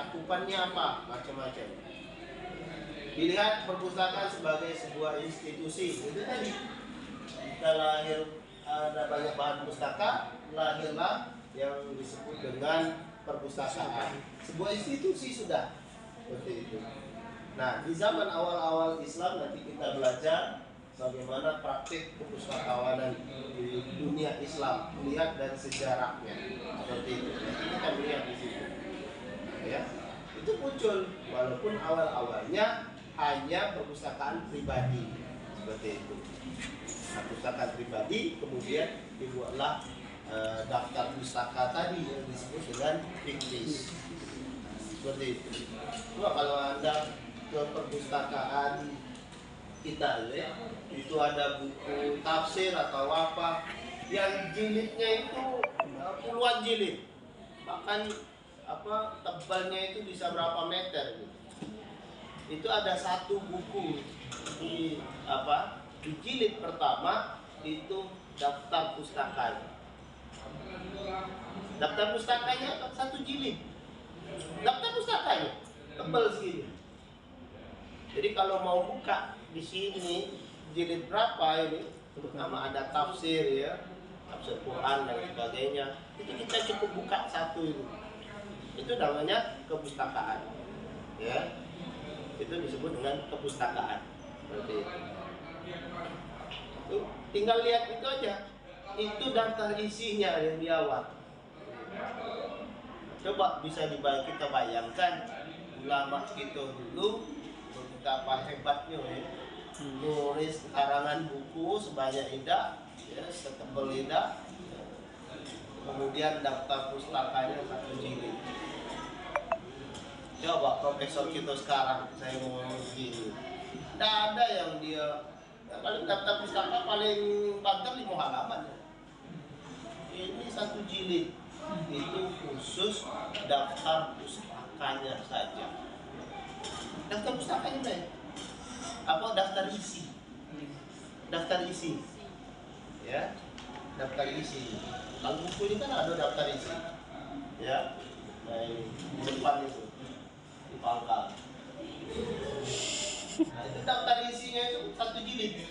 cakupannya apa, macam-macam. Dilihat perpustakaan sebagai sebuah institusi. Itu tadi kita lahir ada banyak bahan pustaka, lahirlah yang disebut dengan perpustakaan. Sebuah institusi sudah seperti itu. Nah, di zaman awal-awal Islam nanti kita belajar bagaimana praktik perpustakawanan di dunia Islam, melihat dari sejarahnya seperti itu. Nanti kita melihat di situ. Ya, itu muncul walaupun awal-awalnya hanya perpustakaan pribadi seperti itu. Nah, perpustakaan pribadi kemudian dibuatlah daftar pustaka tadi yang disebut dengan fikris seperti itu. Coba kalau Anda ke perpustakaan kita ya, itu ada buku tafsir atau apa yang jilidnya itu puluhan jilid, bahkan apa tebalnya itu bisa berapa meter gitu. Itu ada satu buku di apa di jilid pertama itu daftar pustakanya. Daftar pustakanya satu jilid. Daftar pustakanya tebal segini. Jadi kalau mau buka di sini jilid berapa ini, terutama ada tafsir ya, tafsir Quran dan sebagainya, itu kita cukup buka satu itu. Itu namanya kepustakaan. Ya. Itu disebut dengan kepustakaan. Berarti itu tinggal lihat itu aja. Itu daftar isinya yang di awal. Coba bisa kita bayangkan ulama kita dulu betapa hebatnya ya. Nulis karangan buku sebanyak lidah, ya, setebal lidah. Kemudian daftar pustakanya satu jilid. Coba profesor kita sekarang saya ngomong begini. Tidak ada yang dia paling daftar pustaka paling banter 5 halaman. Ini satu jilid itu khusus daftar pustakanya saja. Daftar pustakanya deh. Apa daftar isi? Daftar isi. Ya. Daftar isi. Kalau buku ini kan ada daftar isi. Ya. Nah, ini di depan itu. Di pangkal. Nah, itu daftar isinya itu satu jilid.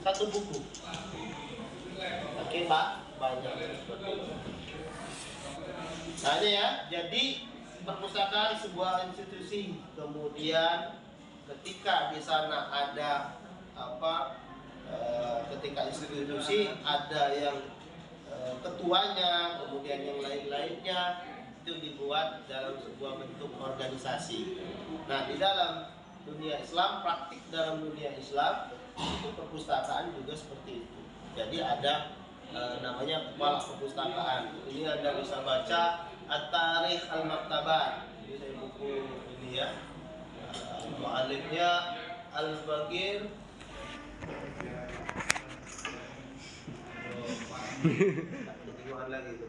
Satu buku. Oke, Pak. Banyak seperti itu. Nah, ini ya. Jadi perpustakaan sebuah institusi. Kemudian ketika di sana ada apa? Ketika institusi ada yang ketuanya, kemudian yang lain-lainnya, itu dibuat dalam sebuah bentuk organisasi. Nah, di dalam dunia Islam, praktik dalam dunia Islam itu perpustakaan juga seperti itu. Jadi ada namanya kepala perpustakaan. Ini Anda bisa baca At-Tarikh Al-Maktabat. Ini saya buku ini ya. Mu'alifnya Al-Bagir. Tengok lagi itu.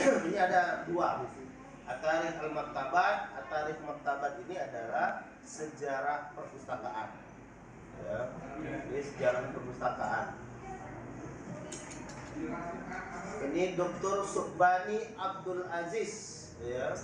Ini ada dua. At-Tarikh Al-Maktabat. At-Tarikh Maktabat ini adalah sejarah perpustakaan. Ya, ini sejarah perpustakaan. Ini Dr. Subhani Abdul Aziz, ya,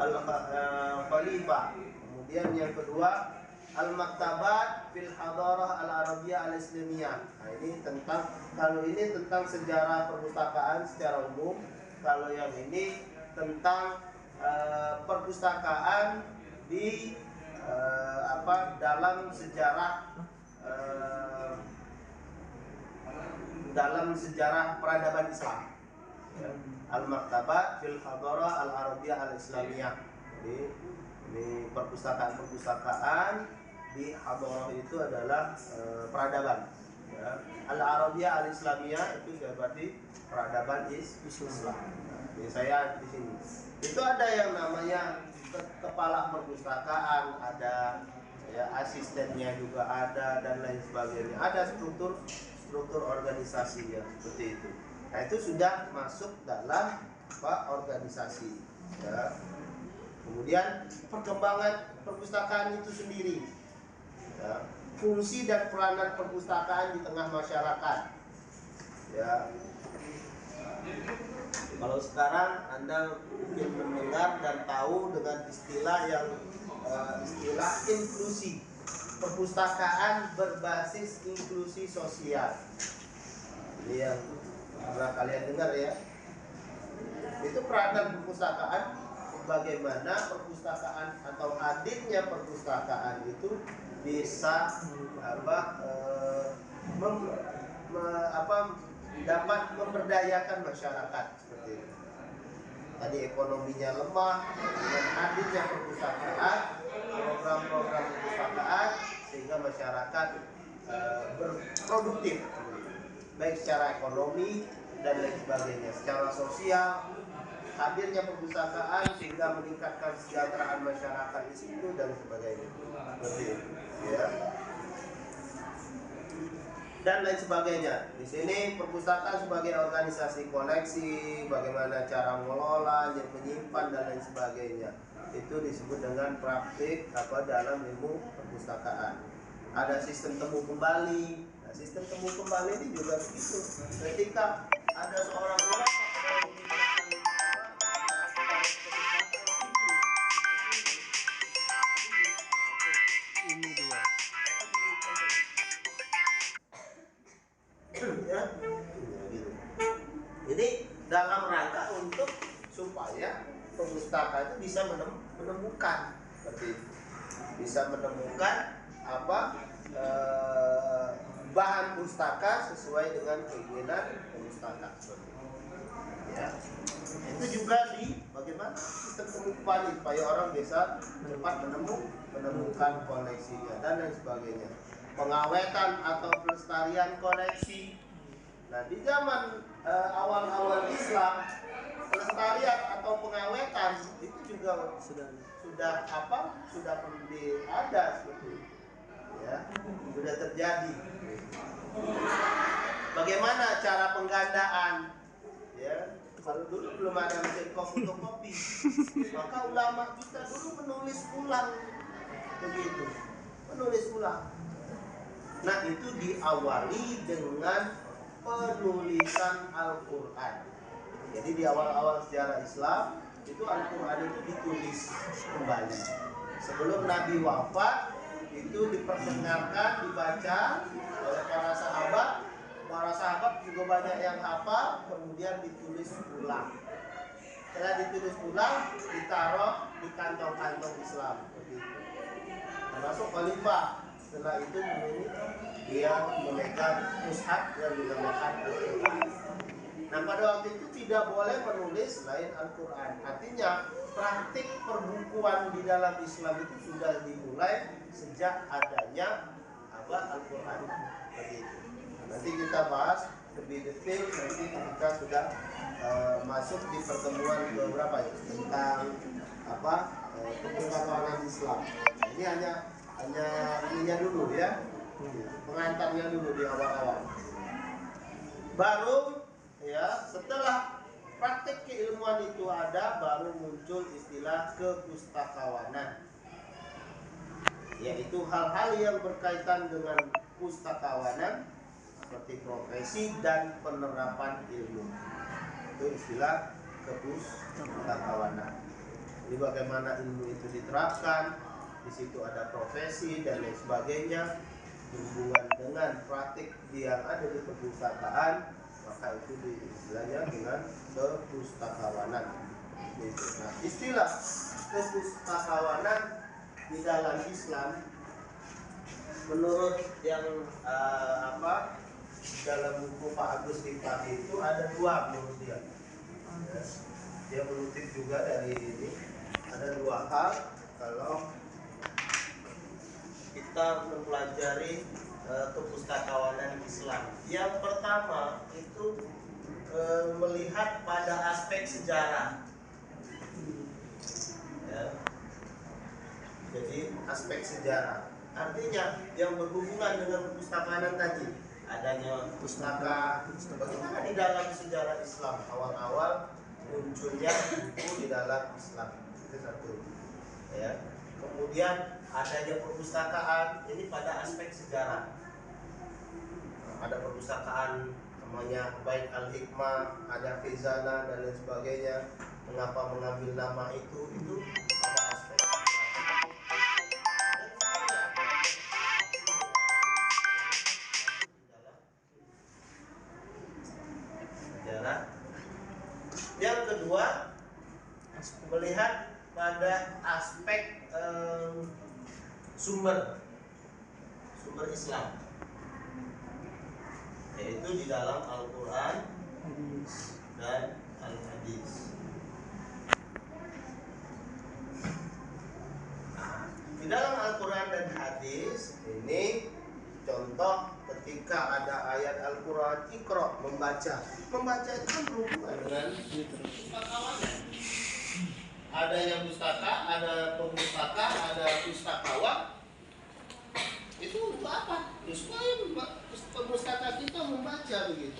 Al-Khalifah. Kemudian yang kedua Al-Maktabat fil Hadarah Al-Arabiyah Al-Islamiyah. Nah, ini tentang sejarah perpustakaan secara umum. Kalau yang ini tentang perpustakaan di dalam sejarah peradaban Islam. Ya. Al-Maktabat fil Hadarah Al-Arabiyah Al-Islamiyah. Jadi ini perpustakaan di Hadarah itu adalah peradaban. Ya. Al-Arabiyah Al-Islamiyah itu berarti peradaban Islam. Jadi saya di sini. Itu ada yang namanya kepala perpustakaan, ada ya, asistennya juga ada dan lain sebagainya. Ada struktur organisasi ya seperti itu. Nah, itu sudah masuk dalam organisasi. Ya. Kemudian perkembangan perpustakaan itu sendiri, ya. Fungsi dan peranan perpustakaan di tengah masyarakat. Ya. Kalau sekarang Anda mungkin mendengar dan tahu dengan istilah yang istilah inklusi, perpustakaan berbasis inklusi sosial. Ini yang pernah kalian dengar ya. Itu peranan perpustakaan, bagaimana perpustakaan atau hadirnya perpustakaan itu bisa dapat memberdayakan masyarakat seperti itu. Tadi ekonominya lemah, dengan hadirnya perpustakaan, program-program perpustakaan, sehingga masyarakat berproduktif, baik secara ekonomi dan lain sebagainya. Secara sosial, hadirnya perpustakaan sehingga meningkatkan kesejahteraan masyarakat di situ dan sebagainya. Seperti itu, ya. Dan lain sebagainya. Di sini perpustakaan sebagai organisasi koleksi, bagaimana cara mengelola, menyimpan dan lain sebagainya. Itu disebut dengan praktik dalam ilmu perpustakaan. Ada sistem temu kembali. Nah, sistem temu kembali ini juga begitu. Ketika ada seorang ulama ya, jadi dalam rangka untuk supaya perpustakaan itu bisa menemukan seperti itu. Bisa menemukan bahan pustaka sesuai dengan keinginan pustaka ya. Itu juga di bagaimana sistem pengumpulan supaya orang bisa cepat menemukan koleksinya dan lain sebagainya. Pengawetan atau pelestarian koleksi. Nah, di zaman awal-awal Islam, pelestarian atau pengawetan itu juga sudah ada seperti itu. Ya, sudah terjadi. Bagaimana cara penggandaan? Ya, kalau dulu belum ada mesin fotokopi, maka ulama kita dulu menulis ulang begitu, menulis ulang. Nah, itu diawali dengan penulisan Al-Quran. Jadi di awal-awal sejarah Islam itu Al-Quran itu ditulis kembali. Sebelum Nabi wafat itu diperdengarkan, dibaca oleh para sahabat. Para sahabat juga banyak yang hafal, kemudian ditulis ulang. Setelah ditulis ulang, ditaruh di kantong-kantong Islam. Termasuk khalifah. Setelah itu dia memegang mushaf yang dinamakan Al-Quran. Nah, pada waktu itu tidak boleh menulis selain Al-Quran. Artinya praktik perbukuan di dalam Islam itu sudah dimulai sejak adanya Al-Quran. Begitu. Nanti kita bahas lebih detail nanti ketika sudah masuk di pertemuan beberapa ya, tentang perpustakawanan Islam. Nah, ini hanya ininya dulu ya, pengantarnya dulu di awal-awal. Baru ya setelah praktek keilmuan itu ada, baru muncul istilah kepustakawanan, yaitu hal-hal yang berkaitan dengan pustakawanan seperti profesi dan penerapan ilmu. Itu istilah kepustakawanan. Jadi bagaimana ilmu itu diterapkan, di situ ada profesi dan lain sebagainya, berhubungan dengan praktik yang ada di perpustakaan, maka itu istilahnya dengan kepustakawanan. Nah, istilah kepustakawanan di dalam Islam menurut yang dalam buku Pak Agus Rifai itu ada dua menurut dia. Ya, dia mengutip juga dari ini, ada dua hal kalau kita mempelajari kepustakawanan Islam. Yang pertama itu melihat pada aspek sejarah. Ya. Jadi aspek sejarah. Artinya yang berhubungan dengan perpustakaan tadi, adanya pustaka, bagaimana di dalam sejarah Islam awal-awal munculnya buku di dalam Islam, itu satu. Ya. Kemudian adanya perpustakaan ini pada aspek sejarah. Ada perpustakaan namanya Bait Al-Hikmah, ada Khizanah dan lain sebagainya. Mengapa mengambil nama itu ada aspek sejarah. Yang kedua, melihat pada aspek sumber Islam, yaitu di dalam Al-Quran dan Al-Hadis. Di dalam Al-Quran dan Hadis ini contoh ketika ada ayat Al-Quran Iqra, membaca itu kan berhubungan dengan pustakawanan. Ada yang pustaka, ada pemustaka, ada pustakawan. Itu untuk apa? Supaya pemustaka kita membaca begitu.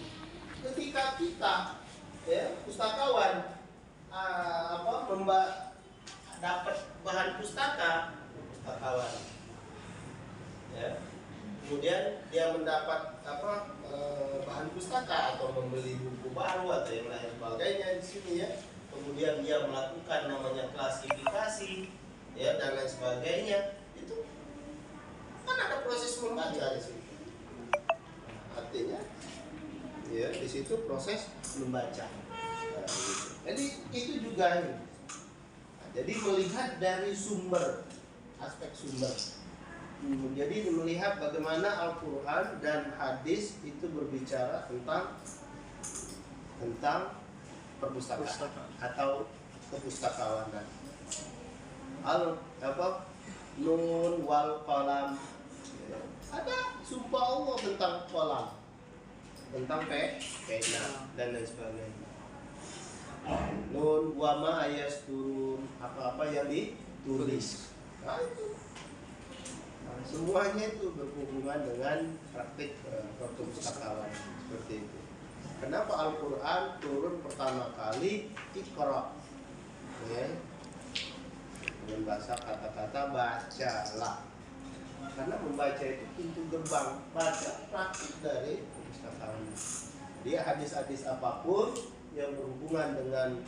Ketika kita pustakawan dapat bahan pustakawan, kemudian dia mendapat bahan pustaka atau membeli buku baru atau yang lain sebagainya di sini ya. Kemudian dia melakukan namanya klasifikasi dan lain sebagainya. Itu kan ada proses membaca di situ. Artinya di situ proses membaca. Jadi itu juga ini. Jadi melihat dari sumber, aspek sumber. Jadi melihat bagaimana Al-Quran dan Hadis itu berbicara tentang perpustakaan atau kepustakawanan. Nun wal qalam. Ada sumpah Allah tentang qalam, tentang pena dan lain sebagainya. Nun wa ma yasturun, apa-apa yang ditulis. Nah, itu. Semuanya itu berhubungan dengan praktik perpustakaan seperti itu. Kenapa Al-Quran turun pertama kali Iqra, dengan bahasa kata-kata bacalah. Karena membaca itu pintu gerbang, baca praktik dari perpustakaan. Dia hadis-hadis apapun yang berhubungan dengan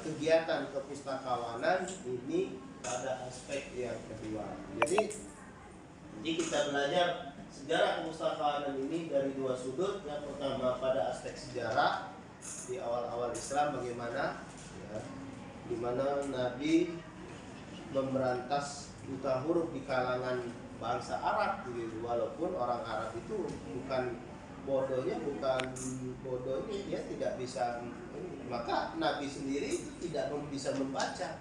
kegiatan kepustakawanan ini pada aspek yang kedua. Jadi kita belajar sejarah kepustakawanan ini dari dua sudut. Yang pertama pada aspek sejarah di awal-awal Islam bagaimana, di mana Nabi memberantas buta huruf di kalangan bangsa Arab, gitu. Walaupun orang Arab itu bukan bodohnya, dia tidak bisa, maka Nabi sendiri itu tidak bisa membaca.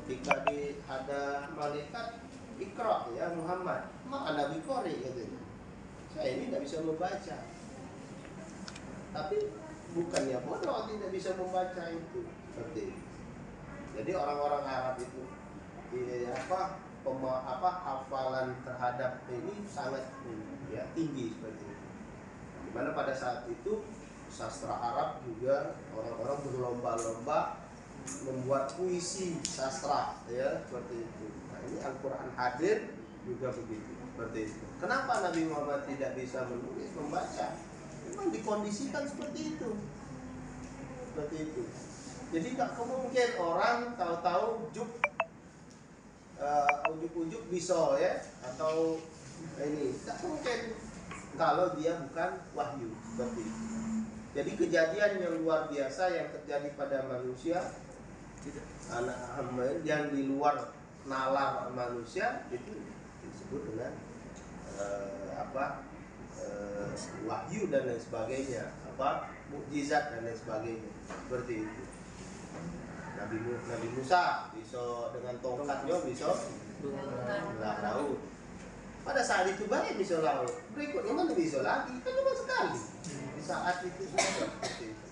Ketika ada malaikat Iqra ya Muhammad, maka Nabi Qori gitu. Saya ini tidak bisa membaca. Tapi bukannya bodoh tidak bisa membaca itu, seperti itu. Jadi orang-orang Arab itu hafalan terhadap ini sangat tinggi seperti itu. Dimana pada saat itu sastra Arab juga orang-orang berlomba-lomba membuat puisi sastra seperti itu. Nah, ini Al-Quran hadir juga begitu, seperti itu. Kenapa Nabi Muhammad tidak bisa menulis, membaca? Memang dikondisikan seperti itu. Seperti itu. Jadi tak mungkin orang tahu-tahu ujuk-ujuk bisa atau ini tak mungkin kalau dia bukan wahyu seperti itu. Jadi kejadian yang luar biasa yang terjadi pada manusia, anak hamba yang di luar nalar manusia itu disebut dengan wahyu dan lain sebagainya, mukjizat dan lain sebagainya, seperti itu. Nabi Musa bisa dengan tongkatnya bisa belah laut. Pada saat itu banyak bisa laut. Berikutnya mana bisa lagi? Kan cuma sekali. Di saat itu sudah seperti itu.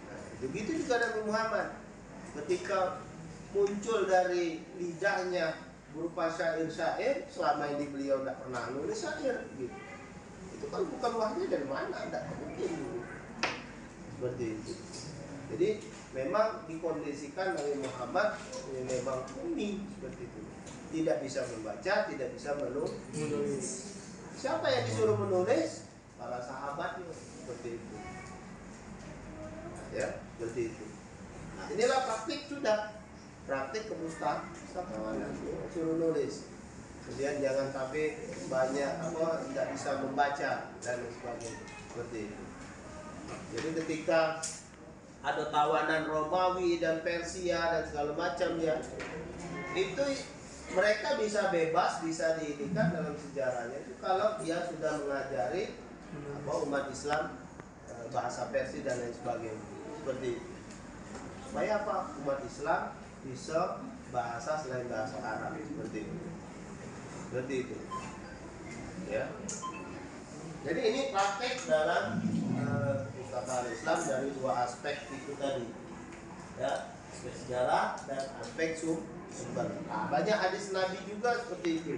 Nah, begitu juga Nabi Muhammad. Ketika muncul dari lidahnya berupa syair-syair, selama ini beliau tidak pernah nulis syair gitu. Itu kan bukan wahyu dari mana, tidak mungkin gitu. Seperti itu. Jadi memang dikondisikan Nabi Muhammad memang ummi seperti itu. Tidak bisa membaca, tidak bisa menulis. Siapa yang disuruh menulis? para sahabatnya, seperti itu. Ya, seperti itu. Nah, inilah praktik sudah, praktik kepustakawanan, suruh nulis. Kemudian jangan sampai banyak tidak bisa membaca dan sebagainya, seperti itu. Jadi ketika ada tawanan Romawi dan Persia dan segala macam ya, itu mereka bisa bebas, bisa diinikan dalam sejarahnya itu kalau dia sudah mengajari umat Islam bahasa Persia dan lain sebagainya, seperti itu. Supaya apa? Umat Islam bisa bahasa selain bahasa Arab, seperti itu. Seperti itu. Ya. Jadi ini praktek dalam perpustakaan Islam dari dua aspek itu tadi. Ya, aspek sejarah dan aspek sumber. Nah, banyak hadis Nabi juga seperti itu.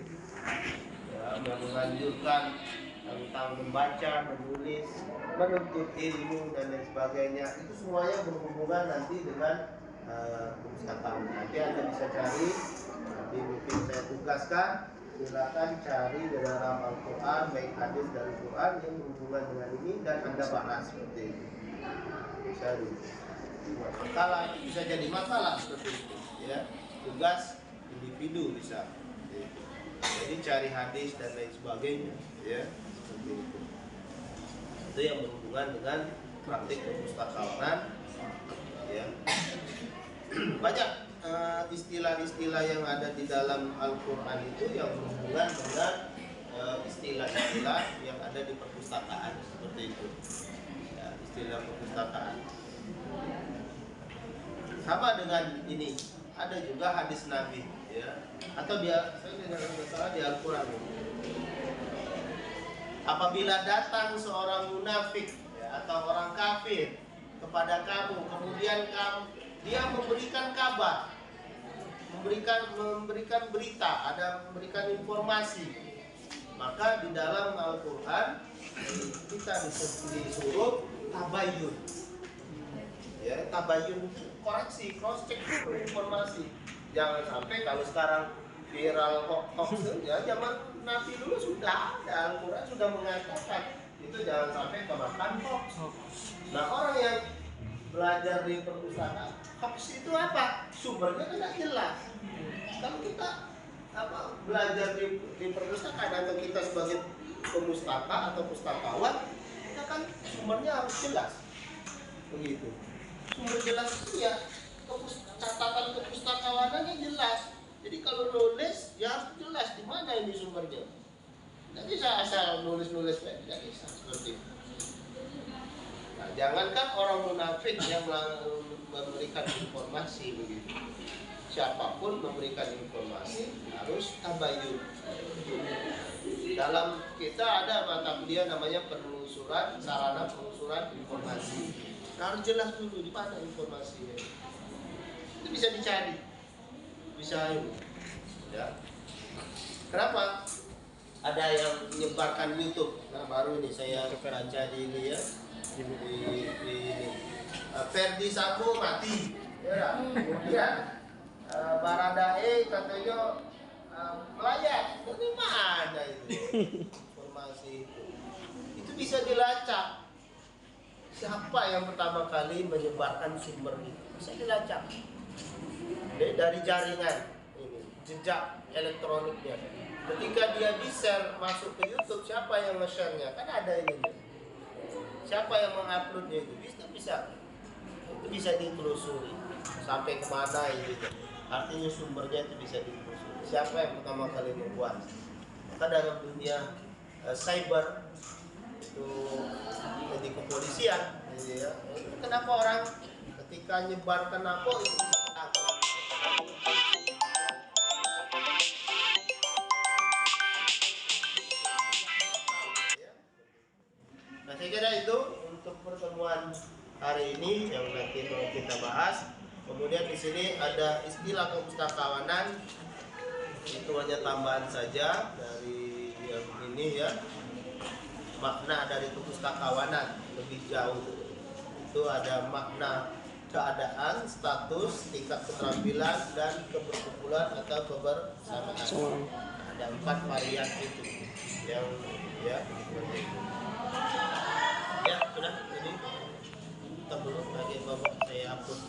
Ya, menganjurkan tentang membaca, menulis, menuntut ilmu dan lain sebagainya. Itu semuanya berhubungan nanti dengan perpustakaan. Nanti Anda bisa cari, nanti mungkin saya tugaskan, silakan cari di dalam Al-Quran, baik hadis dari Quran yang berhubungan dengan ini dan Anda bahas seperti itu. Bisa makalah, bisa jadi makalah seperti itu. Ya, tugas individu bisa. Jadi cari hadis dan lain sebagainya, ya, seperti itu. Itu yang berhubungan dengan praktik perpustakawanan, ya. Banyak istilah-istilah yang ada di dalam Al-Quran itu yang berhubungan dengan istilah-istilah yang ada di perpustakaan, seperti itu. Ya, istilah perpustakaan. Sama dengan ini, ada juga hadis Nabi, ya, atau dia, saya tidak salah di Al-Quran. Apabila datang seorang munafik, ya, atau orang kafir kepada kamu, kemudian dia memberikan kabar, memberikan berita, memberikan informasi, maka di dalam Al-Quran kita disuruh tabayun. Ya, tabayun, koreksi, cross check dulu informasi. Jangan sampai kalau sekarang viral hoax, ya zaman Nabi dulu sudah ada, Al-Quran sudah mengatakan itu jangan sampai kemakan hoax. Nah, orang yang belajar di perpustakaan, hoax itu apa? Sumbernya tidak jelas. Kalau kita belajar di perpustakaan atau kita sebagai pemustaka atau pustakawan, kita kan sumbernya harus jelas, begitu. Sumber jelas itu ya catatan kepustakawanannya jelas. Jadi kalau nulis ya harus jelas di mana ini sumbernya. Tidak bisa asal nulis-nulis, tidak bisa seperti itu. Nah, jangankan orang munafik yang memberikan informasi begitu. Siapapun memberikan informasi harus tabayun. Dalam kita ada mata kuliah namanya penelusuran, sarana penelusuran informasi. Harus jelas dulu di mana informasinya. Itu bisa dicari, bisa ini. Ya. Kenapa? Ada yang menyebarkan YouTube. Nah, baru ini saya baca di ini ya. Di Ferdi Sambo mati. Ya. Kemudian Baradae katanya melayat. Ini mana itu informasi itu? Itu bisa dilacak. Siapa yang pertama kali menyebarkan sumber itu? Bisa dilacak dari jaringan ini, jejak elektroniknya. Ketika dia di-share masuk ke YouTube, siapa yang nge-share-nya? Kan ada ini. Siapa yang menguploadnya itu? Bisa. Itu bisa ditelusuri sampai kemana itu. Artinya sumbernya itu bisa ditelusuri. Siapa yang pertama kali membuat? Maka dalam dunia cyber itu di kepolisian, ya. Kenapa orang ketika nyebarkan apa itu bisa ketangkap? Nah, saya kira itu untuk pertemuan hari ini yang nanti mau kita bahas. Kemudian di sini ada istilah kepustakawanan, itu hanya tambahan saja dari yang ini ya. Makna dari kepustakawanan lebih jauh. Itu ada makna keadaan, status, tingkat keterampilan, dan keberkumpulan atau kebersamaan. Ada 4 varian itu yang ya seperti itu. Ya sudah, jadi stop dulu lagi bapak saya hapus.